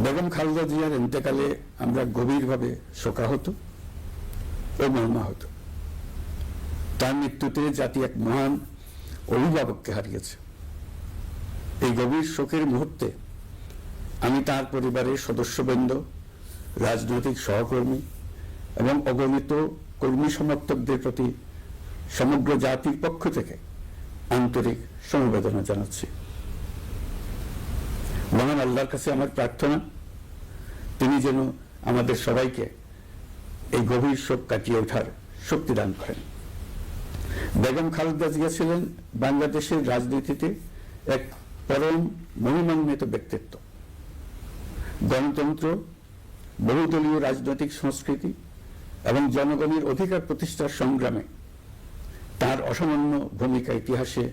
বেগম খালেদা জিয়ার ইন্তেকালে আমরা গভীরভাবে শোকাহত ও মর্মাহত। তার মৃত্যুতে জাতি এক মহান অভিভাবককে হারিয়েছে। এই গভীর শোকের মুহূর্তে আমি তার পরিবারের সদস্যবৃন্দ, রাজনৈতিক সহকর্মী এবং অগণিত কর্মী সমর্থকদের প্রতি সমগ্র জাতির পক্ষ থেকে আন্তরিক সমবেদনা জানাচ্ছি। মহান আল্লাহর কাছে আমার প্রার্থনা, তিনি যেন আমাদের সবাইকে এই গভীর শোক কাটিয়ে ওঠার শক্তি দান করেন। বেগম খালেদা জিয়া ছিলেন বাংলাদেশের রাজনীতিতে এক পরম মহিমান্বিত ব্যক্তিত্ব। গণতন্ত্র, বহুদলীয় রাজনৈতিক সংস্কৃতি এবং জনগণের অধিকার প্রতিষ্ঠার সংগ্রামে তার অসামান্য ভূমিকা ইতিহাসে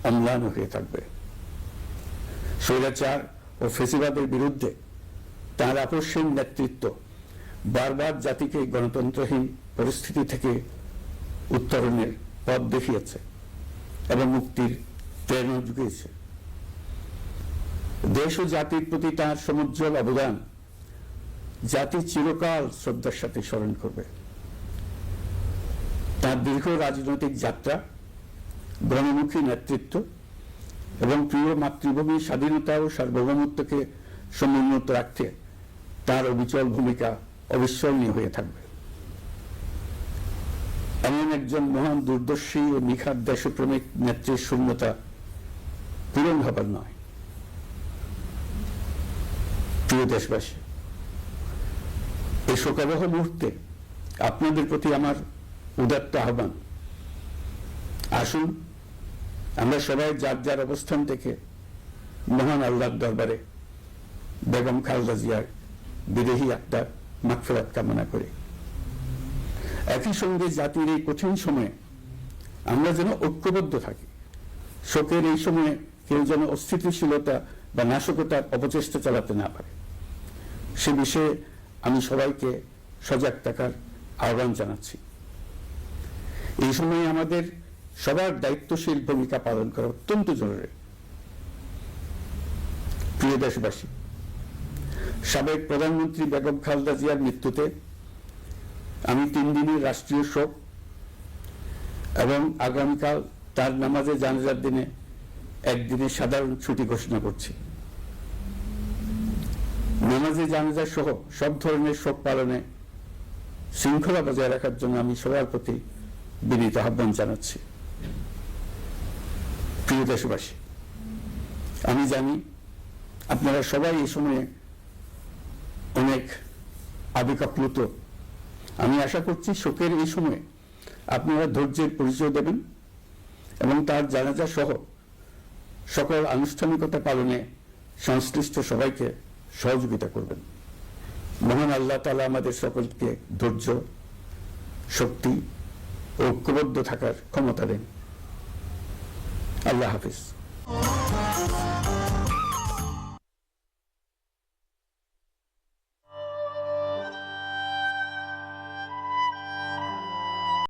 অম্লান হয়ে থাকবে। স্বৈরাচার ও ফ্যাসিবাদের বিরুদ্ধে তার আপসহীন নেতৃত্ব বারবার জাতিকে গণতন্ত্রহীন পরিস্থিতি থেকে উত্তরণের পথ দেখিয়েছে এবং মুক্তির প্রেরণা জুগিয়েছে। দেশ ও জাতির প্রতি তার সমুজ্জ্বল অবদান জাতি চিরকাল শ্রদ্ধার সাথে স্মরণ করবে। তার দীর্ঘ রাজনৈতিক যাত্রা, গণমুখী নেতৃত্ব এবং প্রিয় মাতৃভূমির স্বাধীনতা ও সার্বভৌমত্বকে সমুন্নত রাখতে তার অবিচল ভূমিকা অবিস্মরণীয় হয়ে থাকবে। এমন একজন মহান দূরদর্শী ও নিখাদ দেশপ্রেমিক নেত্রীর শূন্যতা পূরণ হবার নয়। প্রিয় দেশবাসী, এই শোকাবহ মুহূর্তে আপনাদের প্রতি আমার উদাত্ত আহ্বান, আসুন আমরা সবাই যার যার অবস্থান থেকে মহান আল্লাহর দরবারে বেগম খালেদা জিয়ার বিদেহী আত্মার মাগফিরাত কামনা করি। একই সঙ্গে জাতির এই কঠিন সময়ে আমরা যেন ঐক্যবদ্ধ থাকি। শোকের এই সময়ে কেউ যেন অস্থিতিশীলতা বা নাশকতার অপচেষ্টা চালাতে না পারে, সে বিষয়ে আমি সবাইকে সজাগ থাকার আহ্বান জানাচ্ছি। এই সময়ে আমাদের সবার দায়িত্বশীল ভূমিকা পালন করা অত্যন্ত জরুরি। প্রিয় দেশবাসী, সাবেক প্রধানমন্ত্রী বেগম খালেদা জিয়ার মৃত্যুতে আমি 3 দিনের রাষ্ট্রীয় শোক এবং আগামীকাল তার নামাজে জানাজার দিনে একদিনের সাধারণ ছুটি ঘোষণা করছি। নামাজে জানাজা সহ সব ধরনের শোক পালনে শৃঙ্খলা বজায় রাখার জন্য আমি সবার প্রতি বিনীত আহ্বান জানাচ্ছি। প্রিয় দেশবাসী, আমি জানি আপনারা সবাই এই সময়ে অনেক আবেগাপ্লুত। আমি আশা করছি শোকের এই সময়ে আপনারা ধৈর্যের পরিচয় দেবেন এবং তার জানাজা সহ সকল আনুষ্ঠানিকতা পালনে সংশ্লিষ্ট সবাইকে সহযোগিতা করবেন। মহান আল্লাহ তাআলা আমাদের সকলকে ধৈর্য, শক্তি ও ঐক্যবদ্ধ থাকার ক্ষমতা দেন। আল্লাহ হাফিজ।